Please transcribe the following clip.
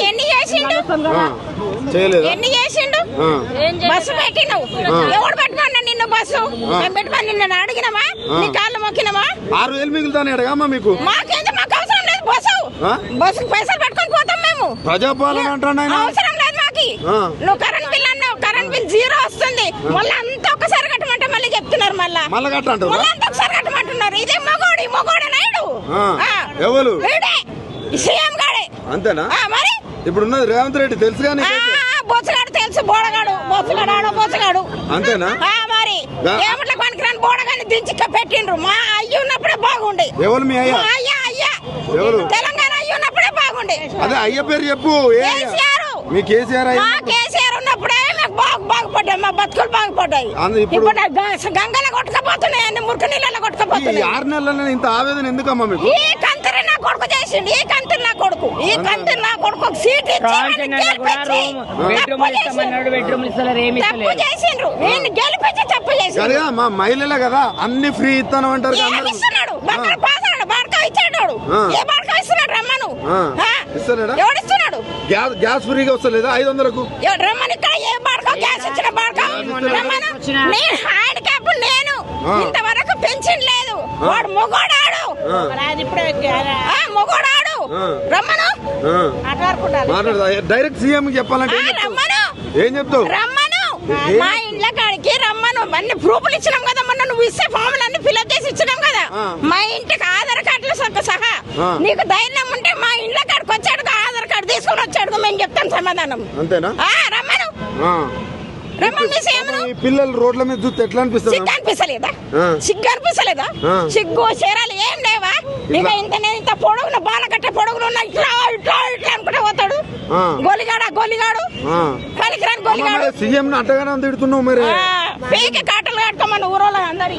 ఎన్ని చేసిండు ఎన్ని చేసిండు బస్సు పెట్టిను ఎవడు పెట్టుకున్నా నిన్ను బస్సు పెట్టుకొని నిన్ను అడిగినామా నీ కాళ్ళు మొక్కినామా 6,000 మిగులుతానే అడగమ్మా మీకు మాకేంత మాకు అవసరం లేదు బస్సు బస్సుకు పైసలు పెట్టుకొని పోతాం మేము ప్రజాపాలన అంటున్నా అవసరం లేదు మాకి నువ్వు కరెంట్ బిల్ అన్నావు కరెంట్ బిల్ 0 వస్తుంది మళ్ళీ అంతా ఒకసారి కట్టమంటే మళ్ళీ చెప్తున్నారు మళ్ళీ కట్టంటారు అంతా ఒకసారి కట్టమంటున్నారు ఇదే మొగోడు నాయుడు ఎవరు సీఎం గాడే అంతేనా మరి ఇప్పుడు ఉన్నది రేవంత్ రెడ్డి తెలుసు కానీ బొచ్చగాడు తెలుసు బోసగాడు అంతేనా మరి ఏమట్లా పనికిరాని బోడగాని దించి పెట్టిండ్రు మా అయ్యి ఉన్నప్పుడే బాగుండే ఎవరు మీ అయ్యా అయ్యా ఎవరు తెలంగాణ అయ్యి ఉన్నప్పుడే బాగుండే అదే అయ్య పేరు చెప్పు మీ కేసీఆర్ కేసీఆర్ ఉన్నప్పుడే బాగుపడ్డాయి మా బతుకులు బాగుపడ్డాయి ఇప్పుడు గంగలో కొట్టుకపోతున్నాయి అన్ని మురికి నీళ్ళలో కొట్టుకపోతున్నాయి 6 నెలల ఇంత ఆవేదన ఎందుకమ్మా మీకు ఈ కంతరి నా కొడుకు చేసిండు ఈ కంతరి నా కొడుకు సీట్ తప్పు చేసిండ్రు నేను గెలిపించి తప్పు చేసిండ్రు మా మహిళలే కదా అన్ని ఫ్రీ ఇస్తాను అంటారు ఇస్తున్నాడు బాడకా ఇచ్చాడు ఏ బాడకా ఇస్తున్నాడు రమ్మను ఎవడిస్తున్నాడు గ్యాస్ ఫ్రీగా వస్తలేదా 500కు రమ్మను ఇక్కడ ఏ బాడకా గ్యాస్ ఇచ్చిన బాడకా రమ్మను హ్యాండిక్యాప్ నేను ఇంతవరకు పెన్షన్ లేదు వాడు మొగోడాడు రమ్మను డైరెక్ట్ సీఎం చెప్పాలంటే రమ్మను ఏం చెప్తావు రమ్మను మా ఇంట్లో కాడికి రమ్మను అన్ని ప్రూఫ్లు ఇచ్చినాం కదా మొన్న నువ్వు ఇచ్చే ఫామ్లు అన్ని ఫిల్అప్ చేసి ఇచ్చినాం కదా మా ఇంటికి ఆధార్ కార్డులు సహా నీకు ధైర్యం ఉంటే మా ఇంట్లో కాడికి వచ్చాడు ఆధార్ కార్డు తీసుకుని వచ్చాడు మేము చెప్తాం సమాధానం అంతేనా రమ్మను పిల్లలు రోడ్ల మీద చూస్తే ఎట్లా అనిపిస్తుంది సిగ్గు అనిపిస్తలేదా సిగ్గు చీరాలు ఏం లేవా ఇక ఇంత పొడవున బాలకట్ట పొడవులు ఇట్లా ఇట్లా ఇట్లా అనుకుంటే పోతాడు గోలిగాడు పనికిరాని గోలిగాడు సీఎం అంటగానే తిడుతున్నావు మరి పీక కాటలు కట్టుకోమని ఊరోళ్ళ అందరి